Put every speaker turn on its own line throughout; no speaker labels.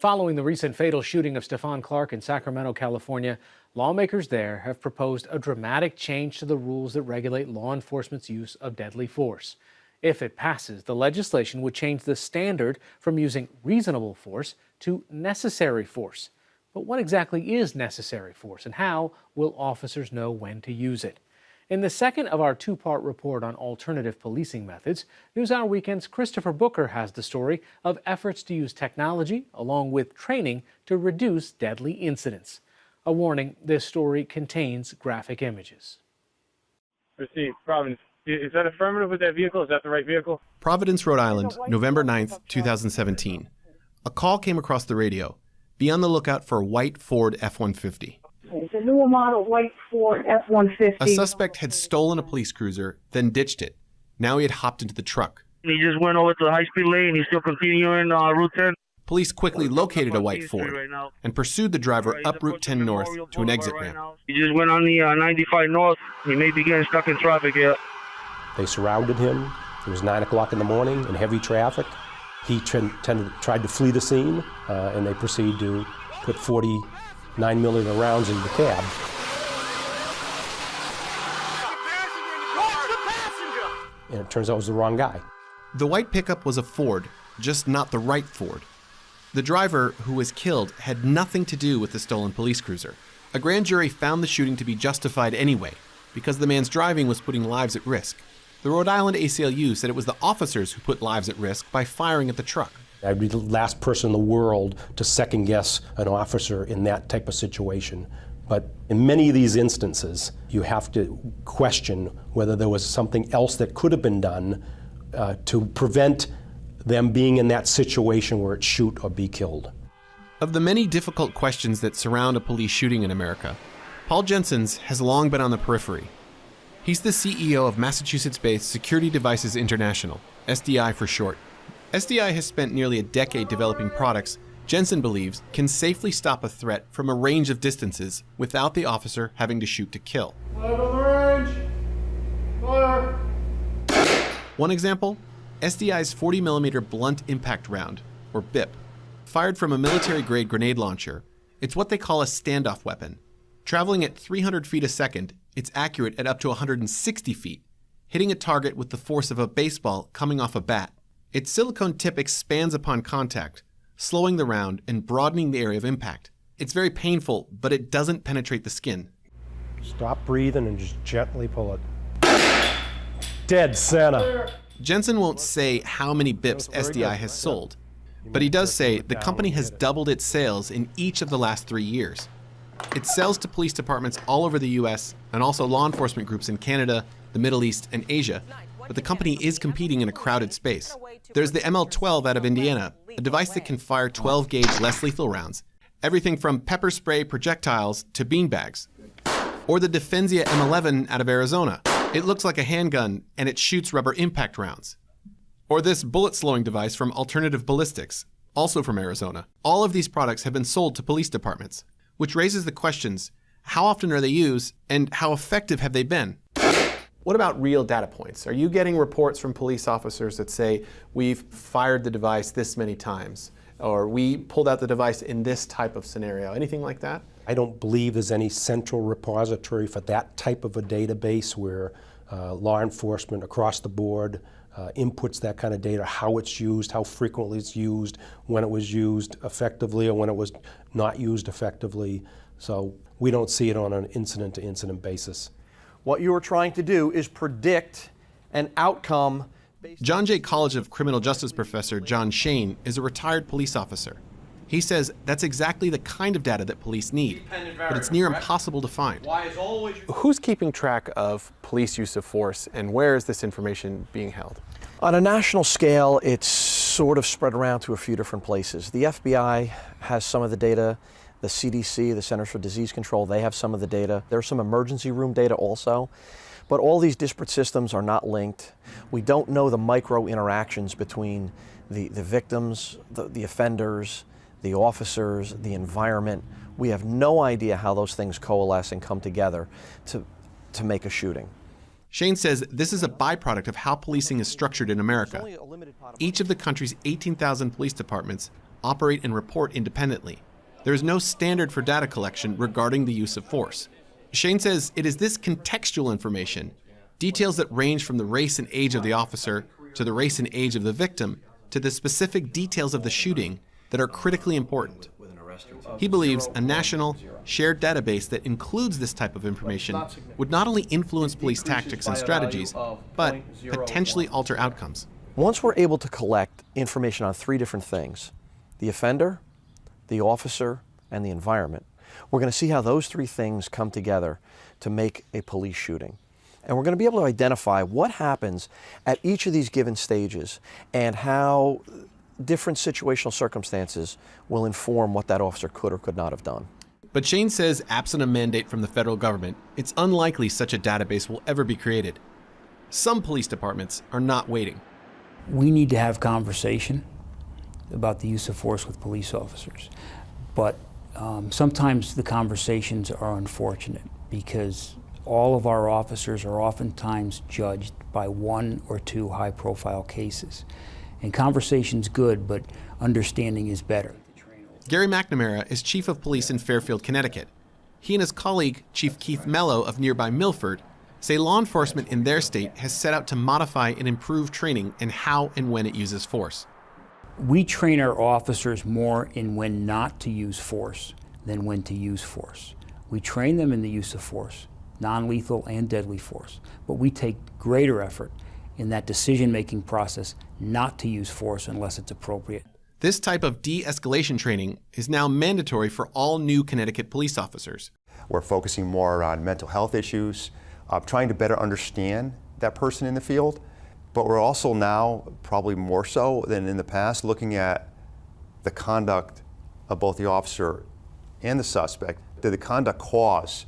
Following the recent fatal shooting of Stephon Clark in Sacramento, California, lawmakers there have proposed a dramatic change to the rules that regulate law enforcement's use of deadly force. If it passes, the legislation would change the standard from using reasonable force to necessary force. But what exactly is necessary force, and how will officers know when to use it? In the second of our two-part report on alternative policing methods, Newshour Weekend's Christopher Booker has the story of efforts to use technology along with training to reduce deadly incidents. A warning, this story contains graphic images.
Received. Providence. Is that affirmative with that vehicle? Is that the right vehicle?
Providence, Rhode Island, November 9th, 2017. A call came across the radio. Be on the lookout for a white Ford F-150.
It's a newer model white Ford F-150.
A suspect had stolen a police cruiser, then ditched it. Now he had hopped into the truck.
He just went over to the high-speed lane. He's still continuing Route 10.
Police quickly located a white Ford and pursued the driver up Route 10 North to an exit ramp.
He just went on the 95 North. He may be getting stuck in traffic here.
They surrounded him. It was 9 o'clock in the morning in heavy traffic. He tried to flee the scene, and they proceeded to put 49mm rounds in the cab. And it turns out it was the wrong guy.
The white pickup was a Ford, just not the right Ford. The driver, who was killed, had nothing to do with the stolen police cruiser. A grand jury found the shooting to be justified anyway, because the man's driving was putting lives at risk. The Rhode Island ACLU said it was the officers who put lives at risk by firing at the truck.
I'd be the last person in the world to second guess an officer in that type of situation. But in many of these instances, you have to question whether there was something else that could have been done to prevent them being in that situation where it's shoot or be killed.
Of the many difficult questions that surround a police shooting in America, Paul Jensen's has long been on the periphery. He's the CEO of Massachusetts-based Security Devices International, SDI for short. SDI has spent nearly a decade developing products Jensen believes can safely stop a threat from a range of distances without the officer having to shoot to kill. One example, SDI's 40mm blunt impact round, or BIP. Fired from a military-grade grenade launcher, it's what they call a standoff weapon. Traveling at 300 feet a second, it's accurate at up to 160 feet, hitting a target with the force of a baseball coming off a bat. Its silicone tip expands upon contact, slowing the round and broadening the area of impact. It's very painful, but it doesn't penetrate the skin.
Stop breathing and just gently pull it. Dead center.
Jensen won't say how many BIPs SDI has sold, but he does say the company has doubled its sales in each of the last 3 years. It sells to police departments all over the US and also law enforcement groups in Canada, the Middle East, and Asia, but the company is competing in a crowded space. There's the ML-12 out of Indiana, a device that can fire 12-gauge less lethal rounds, everything from pepper spray projectiles to beanbags. Or the Defensia M11 out of Arizona. It looks like a handgun and it shoots rubber impact rounds. Or this bullet-slowing device from Alternative Ballistics, also from Arizona. All of these products have been sold to police departments, which raises the questions, how often are they used and how effective have they been? What about real data points? Are you getting reports from police officers that say, we've fired the device this many times, or we pulled out the device in this type of scenario? Anything like that?
I don't believe there's any central repository for that type of a database where law enforcement across the board inputs that kind of data, how it's used, how frequently it's used, when it was used effectively or when it was not used effectively. So we don't see it on an incident-to-incident basis.
What you are trying to do is predict an outcome.
John Jay College of Criminal Justice professor John Shane is a retired police officer. He says that's exactly the kind of data that police need, but it's near impossible to find. Who's keeping track of police use of force, and where is this information being held?
On a national scale, it's sort of spread around to a few different places. The FBI has some of the data. The CDC, the Centers for Disease Control, they have some of the data. There's some emergency room data also. But all these disparate systems are not linked. We don't know the micro interactions between the victims, the offenders, the officers, the environment. We have no idea how those things coalesce and come together to make a shooting.
Shane says this is a byproduct of how policing is structured in America. Each of the country's 18,000 police departments operate and report independently. There is no standard for data collection regarding the use of force. Shane says it is this contextual information, details that range from the race and age of the officer to the race and age of the victim to the specific details of the shooting, that are critically important. He believes a national, shared database that includes this type of information would not only influence police tactics and strategies, but potentially alter outcomes.
Once we're able to collect information on three different things, the offender, the officer, and the environment, we're going to see how those three things come together to make a police shooting. And we're going to be able to identify what happens at each of these given stages and how different situational circumstances will inform what that officer could or could not have done.
But Shane says, absent a mandate from the federal government, it's unlikely such a database will ever be created. Some police departments are not waiting.
We need to have conversation about the use of force with police officers. But sometimes the conversations are unfortunate because all of our officers are oftentimes judged by one or two high-profile cases. And conversation's good, but understanding is better.
Gary McNamara is chief of police in Fairfield, Connecticut. He and his colleague, Chief Keith Mello of nearby Milford, say law enforcement in their state has set out to modify and improve training in how and when it uses force.
We train our officers more in when not to use force than when to use force. We train them in the use of force, non-lethal and deadly force, but we take greater effort in that decision-making process not to use force unless it's appropriate.
This type of de-escalation training is now mandatory for all new Connecticut police officers.
We're focusing more on mental health issues, trying to better understand that person in the field, but we're also now, probably more so than in the past, looking at the conduct of both the officer and the suspect. Did the conduct cause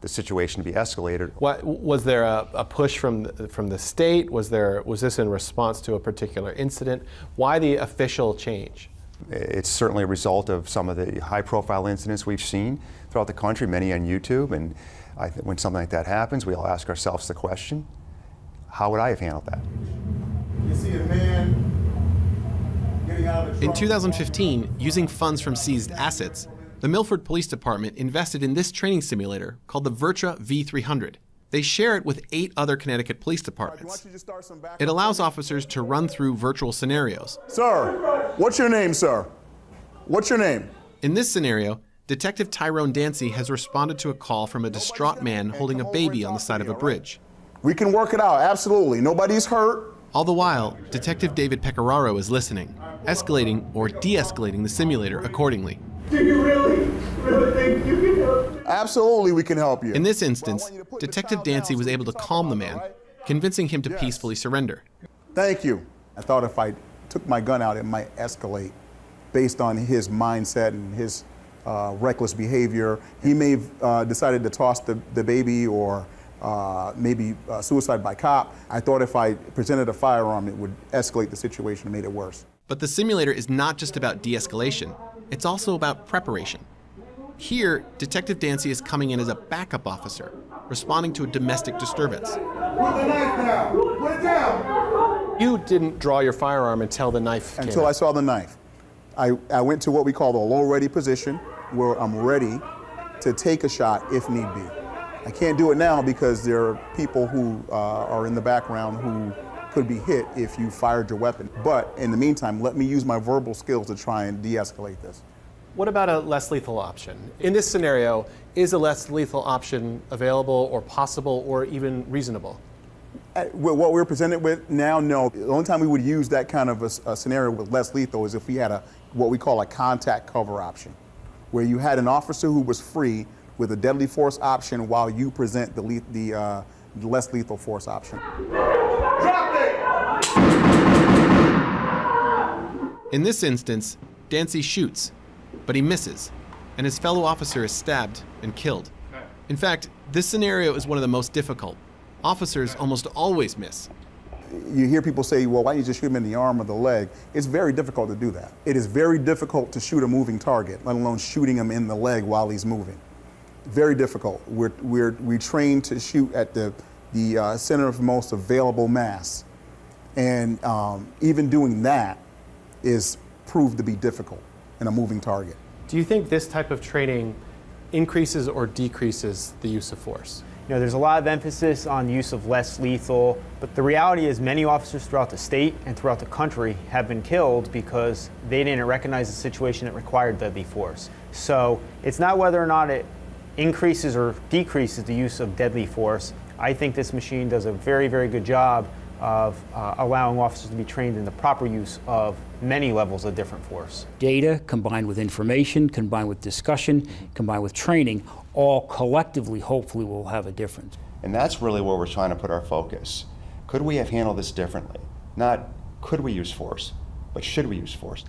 the situation to be escalated?
What, was there a push from the state? Was this in response to a particular incident? Why the official change?
It's certainly a result of some of the high-profile incidents we've seen throughout the country, many on YouTube. And when something like that happens, we all ask ourselves the question: how would I have handled that?
You see a man getting out of a truck.
In 2015, using funds from seized assets, the Milford Police Department invested in this training simulator called the Virtua V300. They share it with 8 other Connecticut police departments. It allows officers to run through virtual scenarios.
Sir, what's your name, sir? What's your name?
In this scenario, Detective Tyrone Dancy has responded to a call from a distraught man holding a baby on the side of a bridge.
We can work it out, absolutely. Nobody's hurt.
All the while, Detective David Pecoraro is listening, escalating or de-escalating the simulator accordingly.
Do you really think you can help me? Absolutely, we can help you.
In this instance, Detective Dancy was able to calm the man, convincing him to peacefully surrender.
Thank you. I thought if I took my gun out, it might escalate based on his mindset and his reckless behavior. He may have decided to toss the baby or maybe suicide by cop. I thought if I presented a firearm, it would escalate the situation and made it worse.
But the simulator is not just about de-escalation. It's also about preparation. Here, Detective Dancy is coming in as a backup officer, responding to a domestic disturbance.
Put the knife down! Put it down!
You didn't draw your firearm until the knife came
Until
out.
I saw the knife. I went to what we call the low ready position, where I'm ready to take a shot if need be. I can't do it now because there are people who are in the background who could be hit if you fired your weapon. But in the meantime, let me use my verbal skills to try and de-escalate this.
What about a less lethal option? In this scenario, is a less lethal option available or possible or even reasonable?
What we're presented with now, no. The only time we would use that kind of a scenario with less lethal is if we had what we call a contact cover option, where you had an officer who was free with a deadly force option while you present the less lethal force option.
In this instance, Dancy shoots, but he misses, and his fellow officer is stabbed and killed. In fact, this scenario is one of the most difficult. Officers almost always miss.
You hear people say, well, why don't you just shoot him in the arm or the leg? It's very difficult to do that. It is very difficult to shoot a moving target, let alone shooting him in the leg while he's moving. Very difficult. We train to shoot at the center of most available mass. And even doing that is proved to be difficult. and a moving target.
Do you think this type of training increases or decreases the use of force?
You know, there's a lot of emphasis on the use of less lethal, but the reality is many officers throughout the state and throughout the country have been killed because they didn't recognize the situation that required deadly force. So it's not whether or not it increases or decreases the use of deadly force. I think this machine does a very, very good job of allowing officers to be trained in the proper use of many levels of different force.
Data combined with information, combined with discussion, combined with training, all collectively, hopefully, will have a difference.
And that's really where we're trying to put our focus. Could we have handled this differently? Not could we use force, but should we use force?